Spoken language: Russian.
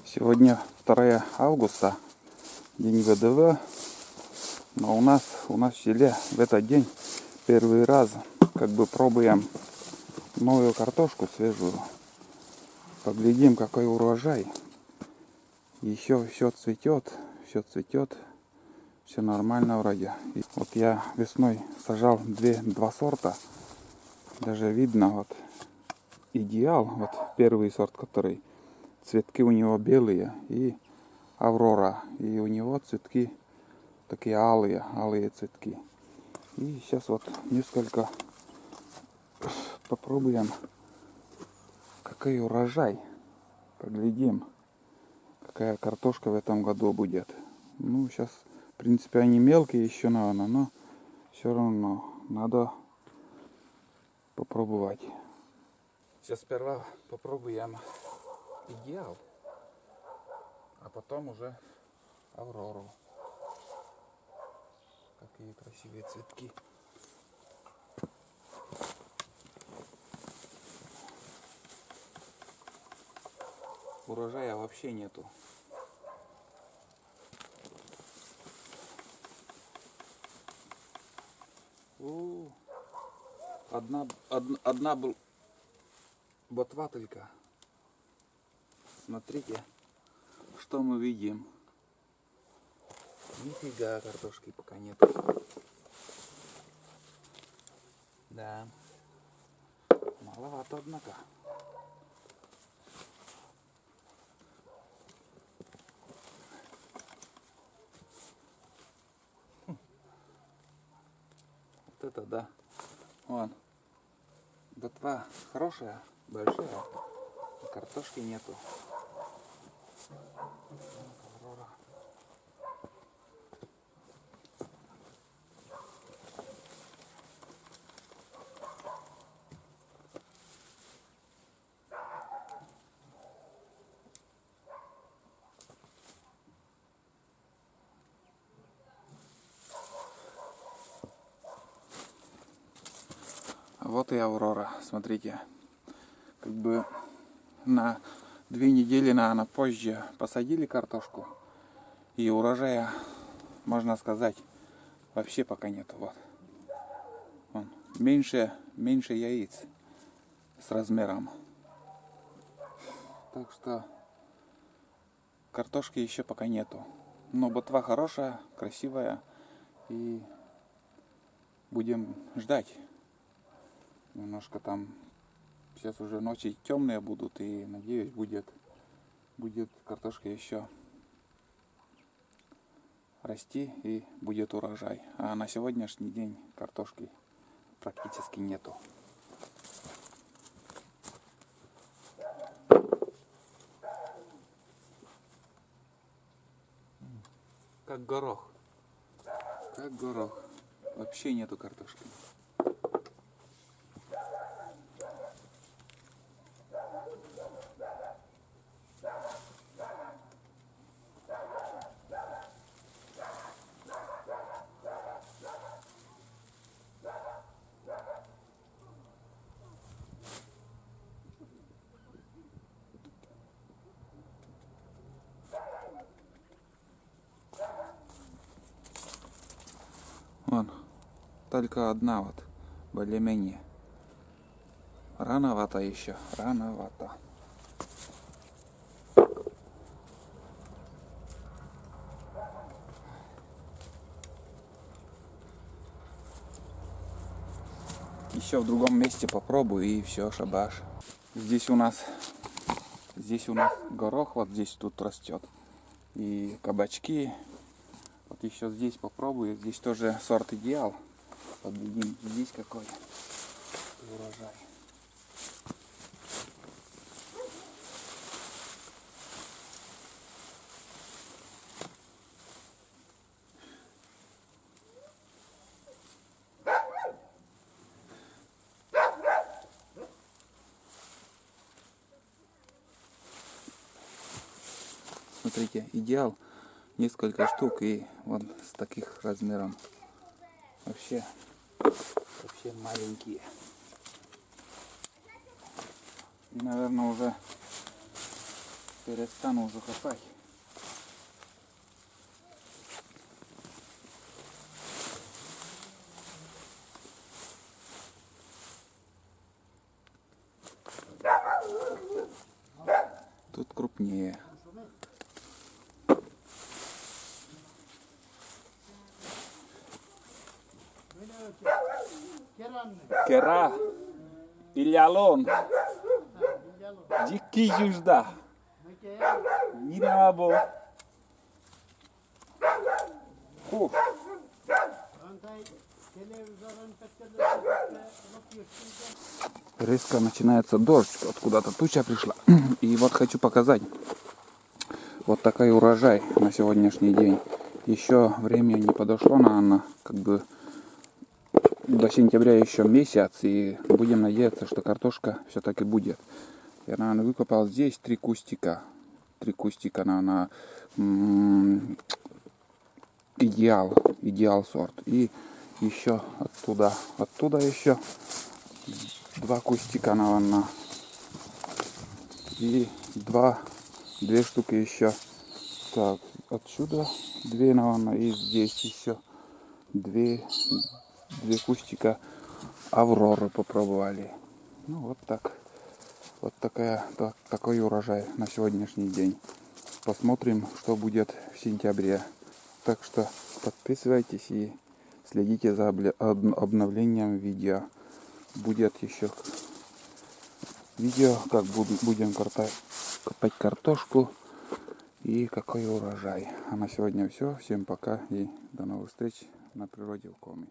Сегодня 2 августа, день ВДВ, но у нас в селе в этот день первый раз пробуем новую картошку свежую. Поглядим, какой урожай. Еще все цветет, все нормально вроде. И вот я весной сажал два сорта, даже видно вот идеал, вот первый сорт, который цветки у него белые, и Аврора, и у него цветки такие алые цветки. И сейчас вот несколько попробуем, какой урожай, поглядим, какая картошка в этом году будет. Ну, сейчас, в принципе, они мелкие еще, наверное, но все равно надо попробовать. Сейчас сперва попробуем идеал, а потом уже Аврору. Какие красивые цветки. Урожая вообще нету. Одна ботва только. Смотрите, что мы видим. Нифига картошки пока нет. Да. Маловато, однако. Вот это да. Вон. Ботва хорошая, большая. А картошки нету. Аврора. Вот и Аврора, смотрите, на 2 недели, наверное, позже посадили картошку, и урожая, можно сказать, вообще пока нету. Вот. Вон, меньше яиц с размером. Так что картошки еще пока нету. Но ботва хорошая, красивая, и будем ждать. Немножко там сейчас уже ночи темные будут, и надеюсь, будет картошка еще расти и будет урожай. А на сегодняшний день картошки практически нету. Как горох. Как горох. Вообще нету картошки. Вон, только одна вот, более-менее. Рановато еще, рановато. Еще в другом месте попробую, и все, шабаш. Здесь у нас горох, вот здесь тут растет. И кабачки. Вот еще здесь попробую. Здесь тоже сорт идеал. Поглядим, здесь какой урожай. Смотрите, идеал несколько штук, и вот с таких размером. Вообще маленькие. И, наверное, уже перестану уже копать. Тут крупнее. Кера. Ильялон. Дикий южда. Нинабо. Фух. Резко начинается дождь, вот куда-то туча пришла. И вот хочу показать. Вот такой урожай на сегодняшний день. Еще время не подошло, наверное, как бы до сентября еще месяц. И будем надеяться, что картошка все-таки будет. Я, наверное, выкопал здесь 3 кустика. 3 кустика, наверное, идеал сорт. И еще оттуда еще 2 кустика, наверное. И 2 штуки еще. Так, отсюда 2, наверное, и здесь еще 2 кустика Авроры попробовали. Ну вот так. Вот такой урожай на сегодняшний день. Посмотрим, что будет в сентябре. Так что подписывайтесь и следите за обновлением видео. Будет еще видео, как будем копать картошку и какой урожай. А на сегодня все. Всем пока и до новых встреч на природе в Коми.